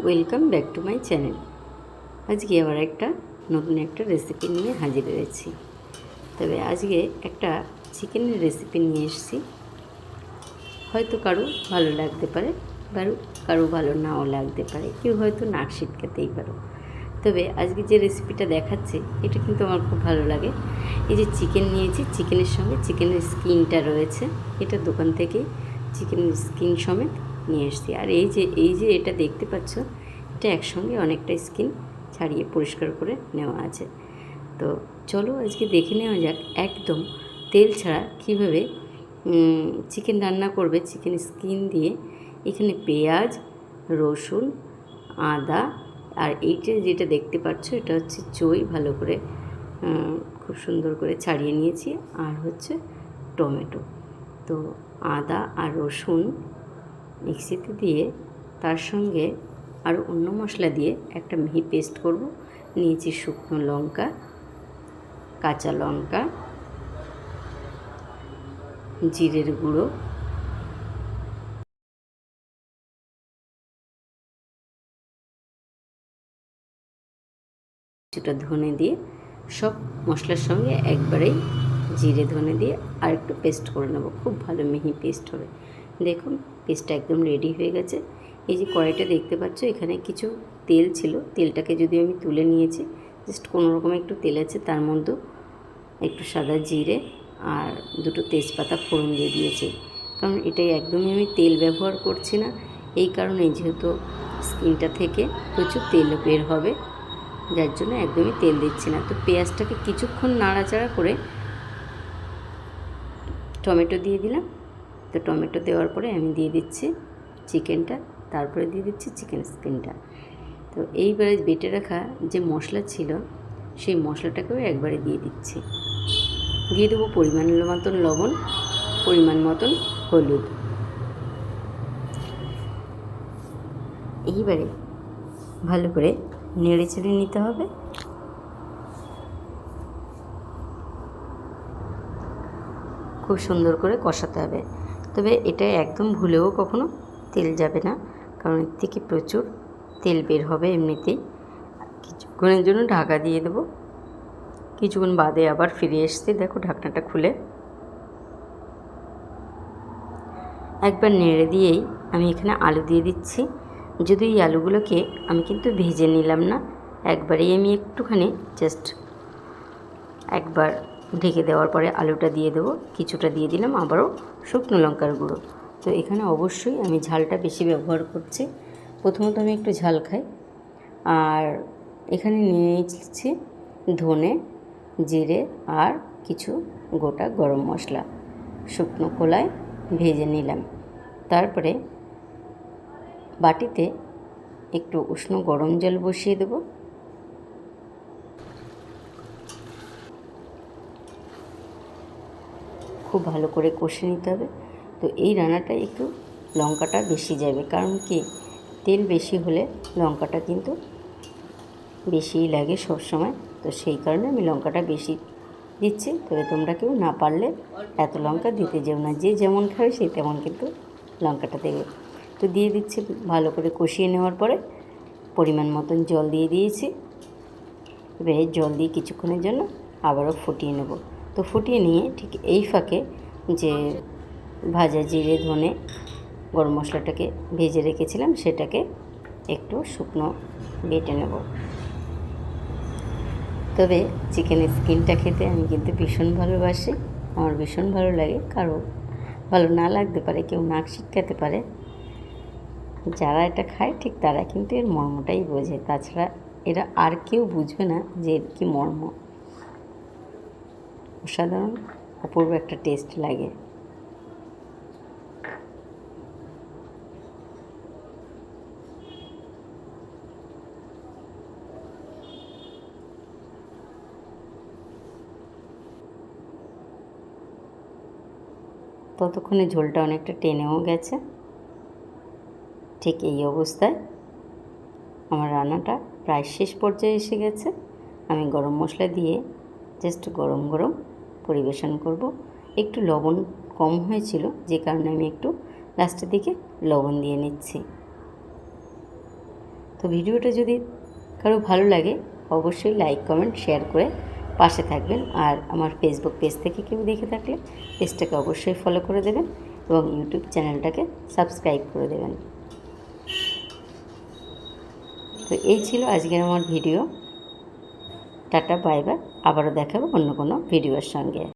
Welcome back to my channel. আজকে আবার নতুন একটা রেসিপি নিয়ে হাজির হয়েছি। তবে আজকে একটা চিকেনের রেসিপি নিয়ে এসেছি। হয়তো কারো ভালো লাগতে পারে, কারো ভালো নাও লাগতে পারে, কেউ হয়তো নাক সিটকাতেই পারো। তবে আজকে যে রেসিপিটা দেখাচ্ছে এটা কিন্তু আমার খুব ভালো লাগে। এই যে চিকেন নিয়েছি, চিকেনের সঙ্গে চিকেনের স্কিনটা রয়েছে, এটা দোকান থেকে চিকেনের স্কিন সমেত নিয়ে এসেছি। আর এই যে এটা দেখতে পাচ্ছ, এটা একসঙ্গে অনেকটা স্কিন ছাড়িয়ে পরিষ্কার করে নেওয়া আছে। তো চলো আজকে দেখে নেওয়া যাক একদম তেল ছাড়া কীভাবে চিকেন রান্না করবে চিকেন স্কিন দিয়ে। এখানে পেঁয়াজ, রসুন, আদা, আর এইটা যেটা দেখতে পাচ্ছ এটা হচ্ছে চই, ভালো করে খুব সুন্দর করে ছাড়িয়ে নিয়েছি। আর হচ্ছে টমেটো। তো আদা আর রসুন মিক্সিতে দিয়ে তার সঙ্গে আরও অন্য মশলা দিয়ে একটা মিহি পেস্ট করব। নিয়েছি শুকনো লঙ্কা, কাঁচা লঙ্কা, জিরের গুঁড়ো, কিছুটা ধনে দিয়ে সব মশলার সঙ্গে একবারেই জিরে ধনে দিয়ে আর একটু পেস্ট করে নেব। খুব ভালো মিহি পেস্ট হবে। দেখুন পেস্টটা একদম রেডি হয়ে গেছে। এই যে কড়াইটা দেখতে পাচ্ছ, এখানে কিছু তেল ছিল, তেলটাকে যদি আমি তুলে নিয়েছি, জাস্ট কোনো রকম একটু তেল আছে, তার মধ্যে একটু সাদা জিরে আর দুটো তেজপাতা ফোড়ন দিয়ে দিয়েছি। কারণ এটাই একদমই আমি তেল ব্যবহার করছি না, এই কারণে যেহেতু স্কিনটা থেকে প্রচুর তেল বের হবে, যার জন্য একদমই তেল দিচ্ছি না। তো পেঁয়াজটাকে কিছুক্ষণ নাড়াচাড়া করে টমেটো দিয়ে দিলাম। তো টমেটো দেওয়ার পরে আমি দিয়ে দিচ্ছি চিকেনটা, তারপরে দিয়ে দিচ্ছি চিকেন স্কিনটা। তো এইবারে বেটে রাখা যে মশলা ছিল সেই মশলাটাকেও একবারে দিয়ে দিচ্ছি। দিয়ে দেবো পরিমাণ মতন লবণ, পরিমাণ মতন হলুদ। এইবারে ভালো করে নেড়ে চেড়ে নিতে হবে। খুব সুন্দর করে কষাতে হবে। তবে এটা একদম ভুলেও কখনো তেল যাবে না, কারণ এর থেকে প্রচুর তেল বের হবে এমনিতেই। কিছুক্ষণের জন্য ঢাকা দিয়ে দেবো। কিছুক্ষণ বাদে আবার ফিরে এসছি, দেখো ঢাকনাটা খুলে একবার নেড়ে দিয়েই আমি এখানে আলু দিয়ে দিচ্ছি। যদি এই আলুগুলোকে আমি কিন্তু ভেজে নিলাম না, একবারেই আমি একটুখানি জাস্ট একবার ঢেকে দেওয়ার পরে আলুটা দিয়ে দেবো। কিছুটা দিয়ে দিলাম আবারও শুকনো লঙ্কার গুঁড়ো। তো এখানে অবশ্যই আমি ঝালটা বেশি ব্যবহার করছি, প্রথমত আমি একটু ঝাল খাই। আর এখানে নিয়ে নিচ্ছি ধনে, জিরে আর কিছু গোটা গরম মশলা শুকনো খোলায় ভেজে নিলাম। তারপরে বাটিতে একটু উষ্ণ গরম জল বসিয়ে দেবো। খুব ভালো করে কষে নিতে হবে। তো এই রান্নাটা একটু লঙ্কাটা বেশি যাবে, কারণ কি তেল বেশি হলে লঙ্কাটা কিন্তু বেশিই লাগে সব সময়। তো সেই কারণে আমি লঙ্কাটা বেশি দিচ্ছি। তবে তোমরা কেউ না পারলে এত লঙ্কা দিতে যেও না, যে যেমন খাবে সেই তেমন কিন্তু লঙ্কাটা দেবে। তো দিয়ে দিচ্ছি, ভালো করে কষিয়ে নেওয়ার পরে পরিমাণ মতন জল দিয়ে দিয়েছি। এবারে জল দিয়ে কিছুক্ষণের জন্য আবারও ফুটিয়ে নেব। তো ফুটিয়ে নিয়ে ঠিক এই ফাঁকে যে ভাজা জিরে ধনে গরম মশলাটাকে ভেজে রেখেছিলাম সেটাকে একটু শুকনো বেটে নেব। তবে চিকেনের স্কিনটা খেতে আমি কিন্তু ভীষণ ভালোবাসি, আমার ভীষণ ভালো লাগে। কারো ভালো না লাগতে পারে, কেউ নাক সিটকাতে পারে, যারা এটা খায় ঠিক তারা কিন্তু এর মর্মটাই বোঝে, তাছাড়া এরা আর কেউ বুঝবে না যে এর কী মর্ম। অসাধারণ অপূর্ব একটা টেস্ট লাগে। ততক্ষণে ঝোলটা অনেকটা টেনেও গেছে। ঠিক এই অবস্থায় আমার রান্নাটা প্রায় শেষ পর্যায়ে এসে গেছে। আমি গরম মশলা দিয়ে জাস্ট গরম গরম পরিবেশন করব। একটু লবণ কম হয়েছিল, যে কারণে আমি একটু লাস্টের দিকে লবণ দিয়ে নিচ্ছি। তো তো ভিডিওটা যদি কারো ভালো লাগে অবশ্যই লাইক কমেন্ট শেয়ার করে পাশে থাকবেন। আর আমার ফেসবুক পেজ থেকে কেউ দেখে থাকলে পেজটাকে অবশ্যই ফলো করে দেবেন এবং ইউটিউব চ্যানেলটাকে সাবস্ক্রাইব করে দেবেন। তো এই ছিল আজকের আমার ভিডিও। টাটা বাই বাই, আবারও দেখাবো অন্য কোনো ভিডিওর সঙ্গে।